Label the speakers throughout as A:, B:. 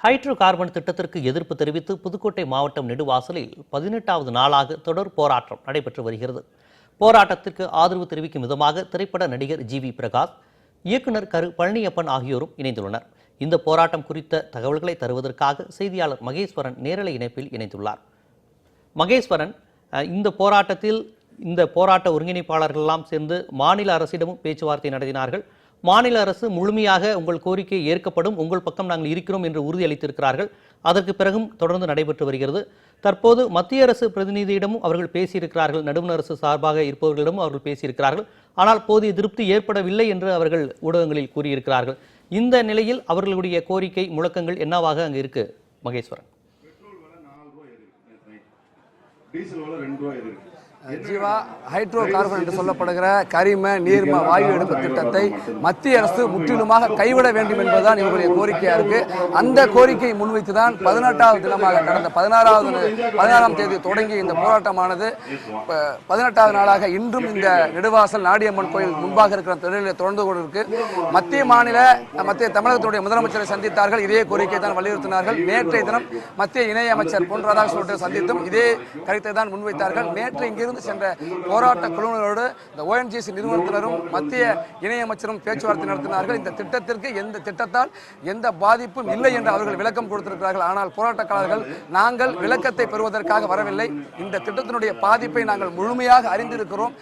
A: Hydro carbon திட்டத்திற்கு எதிர்ப்பு தெரிவித்து புதுக்கோட்டை மாவட்டம் நெடுவாசலில் 18வது நாளாக தொடர் போராட்டம் நடைபெற்று வருகிறது. போராட்டத்திற்கு ஆதரவு தெரிவிக்கும் விதமாக திரைப்பட நடிகர் ஜி.வி. பிரகாஷ், இயக்குனர் கரு பழனியப்பன் ஆகியோரும் இணைந்துள்ளனர். இந்த போராட்டம் குறித்த தகவல்களை தருவதற்காக செய்தியாளர் மகேஸ்வரன் நேரலை இணைப்பில் இணைந்துள்ளார். மகேஸ்வரன், இந்த போராட்ட ஒருங்கிணைப்பாளர்கள் எல்லாம் சேர்ந்து மாநில அரசிடமும் பேச்சுவார்த்தை நடத்தினார்கள். மாநில அரசு முழுமையாக உங்கள் கோரிக்கை ஏற்கப்படும், உங்கள் பக்கம் நாங்கள் இருக்கிறோம் என்று உறுதியளித்திருக்கிறார்கள். அதற்கு பிறகும் தொடர்ந்து நடைபெற்று வருகிறது. தற்போது மத்திய அரசு பிரதிநிதியிடமும் அவர்கள் பேசியிருக்கிறார்கள், நடுவண் அரசு சார்பாக இருப்பவர்களிடமும் அவர்கள் பேசியிருக்கிறார்கள். ஆனால் போதிய திருப்தி ஏற்படவில்லை என்று அவர்கள் ஊடகங்களில் கூறியிருக்கிறார்கள். இந்த நிலையில் அவர்களுடைய கோரிக்கை முழக்கங்கள் என்னவாக அங்கு இருக்கு மகேஸ்வரன்?
B: ஜீவா, ஹைட்ரோ கார்பன் என்று சொல்லப்படுகிற கரிம நீர்ம வாயு எடுப்பு திட்டத்தை மத்திய அரசு முற்றிலுமாக கைவிட வேண்டும் என்பதுதான் இவர்களுடைய கோரிக்கையா இருக்கு. அந்த கோரிக்கையை முன்வைத்துதான் 18வது தினமாக கடந்த 16ஆம் தேதி தொடங்கி இந்த போராட்டமானது 18வது நாளாக இன்றும் இந்த நெடுவாசல் நாடியம்மன் கோயில் முன்பாக இருக்கிற தொழிலில் தொடர்ந்து கொண்டிருக்கு. மத்திய தமிழகத்துடைய முதலமைச்சரை சந்தித்தார்கள், இதே கோரிக்கை தான் வலியுறுத்தினார்கள். நேற்றைய தினம் மத்திய இணையமைச்சர் பொன் ராதாகிருஷ்ணன் சந்தித்தும் இதே கருத்தை தான் முன்வைத்தார்கள். நேற்று இங்கிருந்து சென்ற போராட்ட குழுவினரோடு இந்த ONGC நிறுவனத்தினரும் மத்திய இணையமைச்சரும் பேச்சுவார்த்தை நடத்தினார்கள். இந்த திட்டத்திற்கு எந்த திட்டத்தால் எந்த பாதிப்பும் இல்லை என்று அவர்கள் விளக்கம் கொடுத்திருக்கிறார்கள். ஆனால் போராட்டக்காரர்கள், நாங்கள் விளக்கத்தை பெறுவதற்காக வரவில்லை, இந்த திட்டத்தினுடைய பாதிப்பை நாங்கள் முழுமையாக அறிந்திருக்கிறோம்.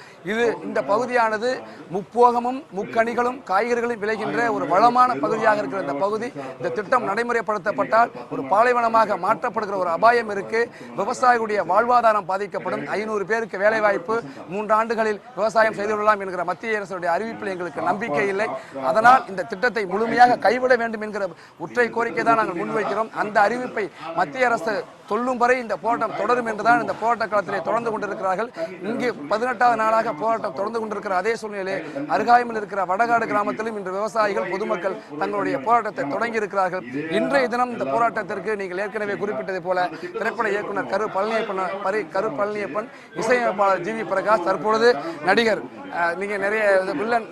B: இந்த பகுதியானது முப்போகமும் முக்கணிகளும் காய்கறிகளும் விளைகின்ற ஒரு வளமான பகுதியாக இருக்கிற இந்த பகுதி, இந்த திட்டம் நடைமுறைப்படுத்தப்பட்டால் ஒரு பாலைவனமாக மாற்றப்படுகிற ஒரு அபாயம் இருக்கு. விவசாயிகளுடைய வாழ்வாதாரம் பாதிக்கப்படும். 500 பேருக்கு வேலைவாய்ப்பு, 3 ஆண்டுகளில் விவசாயம் செய்து கொள்ளலாம் என்கிற மத்திய அரசுடைய அறிவிப்பில் எங்களுக்கு நம்பிக்கை இல்லை. அதனால் இந்த திட்டத்தை முழுமையாக கைவிட வேண்டும் என்கிற ஒற்றை கோரிக்கை தான் நாங்கள் முன்வைக்கிறோம். அந்த அறிவிப்பை மத்திய அரசு சொல்லும் வரை இந்த போராட்டம் தொடரும் என்றுதான் இந்த போராட்ட காலத்திலே தொடர்ந்து கொண்டிருக்கிறார்கள். இங்கு 18வது நாளாக போராட்டம் தொடர்ந்து கொண்டிருக்கிற அதே சூழ்நிலையிலே அருகாமையில் இருக்கிற வடகாடு கிராமத்திலும் இன்று விவசாயிகள் பொதுமக்கள் தங்களுடைய போராட்டத்தை தொடங்கி இருக்கிறார்கள். இன்றைய தினம் இந்த போராட்டத்திற்கு நீங்கள் ஏற்கனவே குறிப்பிட்டதை போல திரைப்பட இயக்குனர் கரு பழனியப்பன், இசையமைப்பாளர் ஜி.வி. பிரகாஷ், தற்பொழுது நடிகர், நீங்க நிறைய வில்லன்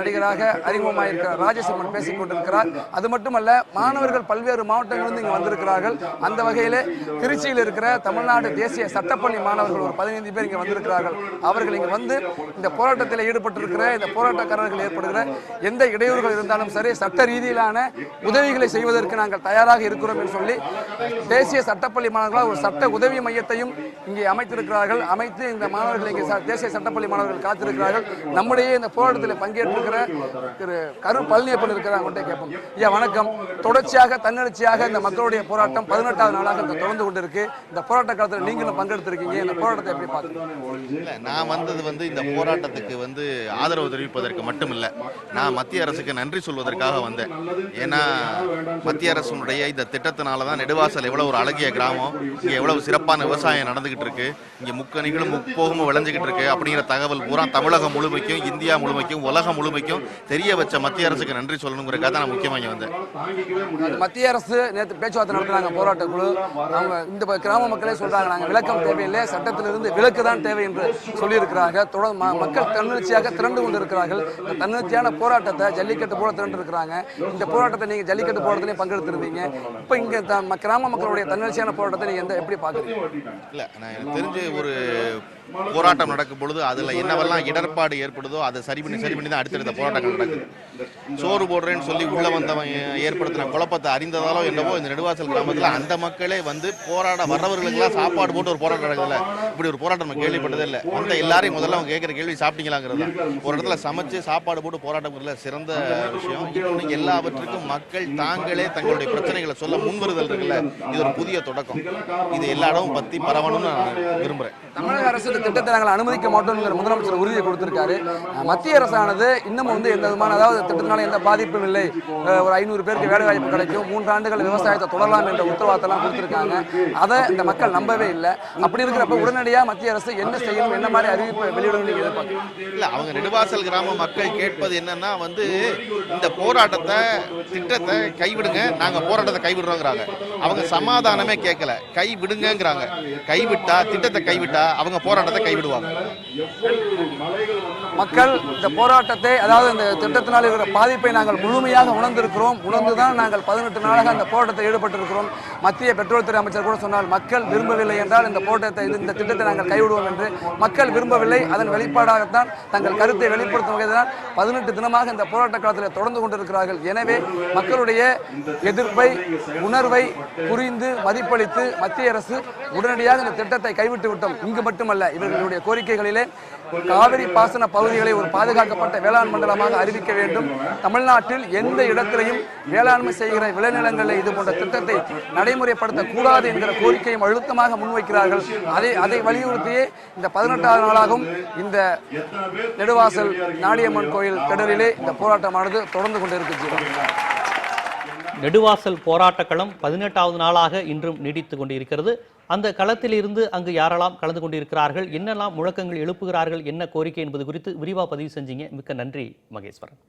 B: நடிகராக அறிமுகமாயிருக்கிறார் ராஜசிம்மன் பேசிக் கொண்டிருக்கிறார். அது மட்டுமல்ல, மாணவர்கள் பல்வேறு மாவட்டங்களிலிருந்து இங்கு வந்திருக்கிறார்கள். அந்த வகையிலே திருச்சியில் இருக்கிற தமிழ்நாடு தேசிய சட்டப்பள்ளி மாணவர்கள் ஒரு 15 பேர் இங்கே வந்திருக்கிறார்கள். அவர்கள் இங்கு வந்து இந்த போராட்டத்தில் ஈடுபட்டிருக்கிற இந்த போராட்டக்காரர்கள் ஏற்படுகிற எந்த இடையூறுகள் இருந்தாலும் சரி, சட்ட ரீதியிலான உதவிகளை செய்வதற்கு நாங்கள் தயாராக இருக்கிறோம் என்று சொல்லி தேசிய சட்டப்பள்ளி மாணவர்களால் ஒரு சட்ட உதவி மையத்தையும் இங்கே அமைத்திருக்கிறார்கள். அமைத்து இந்த மாணவர்கள் இங்கே தேசிய சட்டப்பள்ளி மாணவர்கள் காத்திருக்கிறார்கள். நம்முடைய இந்த போராட்டத்தில் பங்கேற்றிருக்கிற திரு கரு பழனியப்பன் இருக்கிறாங்க, கேட்போம். ஐயா வணக்கம். தொடர்ச்சியாக தன்னெழுச்சியாக இந்த மக்களுடைய போராட்டம் 18வது நாளாக தொடர்ந்து கொண்டிருக்கு. இந்த போராட்ட காலத்தில் நீங்களும் பங்கெடுத்திருக்கீங்க. இந்த போராட்டத்தை எப்படி பார்க்குறீங்க?
C: நான் வந்தது இந்த போராட்டத்துக்கு ஆதரவு தெரிவிப்பதற்கு மட்டும் இல்லை, நான் மத்திய அரசுக்கு நன்றி சொல்வதற்காக வந்தேன். ஏன்னா மத்திய அரசுடைய இந்த திட்டத்தினால தான் நெடுவாசல் எவ்வளவு ஒரு அழகிய கிராமம், இங்கே எவ்வளவு சிறப்பான விவசாயம் நடந்துகிட்டு இருக்கு, இங்கே முக்கணிகளும் முப்போகமும் விளைஞ்சுக்கிட்டு இருக்கு அப்படிங்கிற தகவல் பூரா தமிழகம் முழுமைக்கும், இந்தியா முழுமைக்கும், உலகம் முழுமைக்கும் தெரிய வச்ச மத்திய அரசுக்கு நன்றி சொல்லணுங்கிறதுக்காக தான் நான் முக்கியமாக இங்கே வந்தேன்.
B: மத்திய அரசு நேற்று பேச்சுவார்த்தை நடத்துறாங்க போராட்ட குழு. அவங்க இந்த கிராம மக்களே சொல்றாங்க, நாங்கள் விளக்கம் தேவையில்லை, சட்டத்திலிருந்து விலக்கு தான் தேவை என்று சொல்லியிருக்கிறாங்க. மக்கள் தன்னெழுச்சியாக திரண்டு கொண்டிருக்கிறார்கள். இந்த தன்னெழுச்சியான போராட்டத்தை ஜல்லிக்கட்டு போல திரண்டு இருக்கிறாங்க. இந்த போராட்டத்தை நீங்க ஜல்லிக்கட்டு போராட்டத்திலையும் பங்கெடுத்திருந்தீங்க. இப்போ இங்க கிராம மக்களுடைய தன்னெழுச்சியான போராட்டத்தை நீங்க எப்படி பாக்குறீங்க?
C: இல்ல, நான் எனக்கு தெரிஞ்சு ஒரு போராட்டம் நடக்கும் பொழுது அதுல என்னவெல்லாம் இடர்பாடு ஏற்படுதோ அதை சரி பண்ணி தான் அடுத்தடுத்த போராட்டங்கள் நடக்குது. சோறு போடுறேன்னு சொல்லி உள்ள வந்தவன் ஏற்படுத்தின குழப்பத்தை அறிந்ததாலோ என்னவோ இந்த நெடுவாசல் கிராமத்தில் அந்த மக்களே போராட வர்றவர்களுக்கெல்லாம் சாப்பாடு போட்டு ஒரு போராட்டம் நடக்குதுல்ல, இப்படி ஒரு போராட்டம் நம்ம கேள்விப்பட்டதே இல்லை. அந்த எல்லாரையும் முதல்ல அவங்க கேட்குற கேள்வி சாப்பிட்டீங்களாங்கிறது தான். ஒரு இடத்துல சமைச்சு சாப்பாடு போட்டு போராட்டம் சிறந்த விஷயம். இன்னொன்று, எல்லாவற்றுக்கும் மக்கள் தாங்களே தங்களுடைய பிரச்சனைகளை சொல்ல முன்வருதல் இருக்குல்ல, இது ஒரு புதிய தொடக்கம். இது எல்லா இடமும் பற்றி பரவணும்னு நான் விரும்புகிறேன்.
B: தமிழக அரசு திட்டத்தை நாங்கள் அனுமதிக்க மாட்டோம் முதலமைச்சர் உறுதியை கொடுத்திருக்காரு. மத்திய அரசானது இன்னும் எந்த விதமான, அதாவது திட்டத்தினால எந்த பாதிப்பும் இல்லை, ஒரு 500 பேருக்கு வேலை வாய்ப்பு கிடைக்கும், 3 ஆண்டுகள் விவசாயத்தை தொடரலாம் என்ற உத்தரவாதத்தெல்லாம் கொடுத்திருக்காங்க. அதை இந்த மக்கள் நம்பவே இல்லை. அப்படி இருக்கிறப்ப உடனடியாக மத்திய அரசு என்ன செய்யணும், என்ன மாதிரி அறிவிப்பை வெளியிடணும் நீங்க எதிர்பார்க்கணும்?
C: இல்லை, அவங்க நெடுவாசல் கிராம மக்கள் கேட்பது என்னன்னா இந்த போராட்டத்தை திட்டத்தை கைவிடுங்க, நாங்கள் போராட்டத்தை கைவிடுறோங்கிறாங்க. அவங்க சமாதானமே கேட்கல, கைவிடுங்கிறாங்க. கைவிட்டா திட்டத்தை கைவிட்டா அவங்க போராட்டத்தை கைவிடுவாங்க.
B: மக்கள் இந்த போராட்டத்தை, அதாவது இந்த திட்டத்தினால் இருக்கிற பாதிப்பை நாங்கள் முழுமையாக உணர்ந்திருக்கிறோம். உணர்ந்துதான் நாங்கள் 18 நாளாக அந்த போராட்டத்தை ஈடுபட்டிருக்கிறோம். மத்திய பெட்ரோல் துறை அமைச்சர் கூட சொன்னால், மக்கள் விரும்பவில்லை என்றால் இந்த இந்த திட்டத்தை நாங்கள் கைவிடுவோம் என்று. மக்கள் விரும்பவில்லை. அதன் வெளிப்பாடாகத்தான் தங்கள் கருத்தை வெளிப்படுத்தும் வகைதான் 18 தினமாக இந்த போராட்ட காலத்தில் தொடர்ந்து கொண்டிருக்கிறார்கள். எனவே மக்களுடைய எதிர்ப்பை, உணர்வை புரிந்து மதிப்பளித்து மத்திய அரசு உடனடியாக இந்த திட்டத்தை கைவிட்டு விட்டோம். இங்கு மட்டுமல்ல, இவர்களுடைய கோரிக்கைகளிலே காவிரி பாசன பகுதிகளை ஒரு பாதுகாக்கப்பட்ட வேளாண் மண்டலமாக அறிவிக்க வேண்டும். தமிழ்நாட்டில் எந்த இடத்திலையும் வேளாண்மை செய்கிற விளைநிலங்களில் இது போன்ற திட்டத்தை நடைமுறைப்படுத்தக் கூடாது என்கிற கோரிக்கையும் அழுத்தமாக முன்வைக்கிறார்கள். அதை வலியுறுத்தியே இந்த 18வது நாளாகவும் இந்த நெடுவாசல் நாடியம்மன் கோயில் திடலிலே இந்த போராட்டமானது தொடர்ந்து கொண்டிருக்கிறது.
A: நெடுவாசல் போராட்ட களம் 18வது நாளாக இன்றும் நீடித்துக் கொண்டிருக்கிறது. அந்த களத்தில் இருந்து அங்கு யாரெல்லாம் கலந்து கொண்டிருக்கிறார்கள், என்னெல்லாம் முழக்கங்கள் எழுப்புகிறார்கள், என்ன கோரிக்கை என்பது குறித்து விரிவாக பதிவு செஞ்சீங்க. மிக்க நன்றி மகேஸ்வரன்.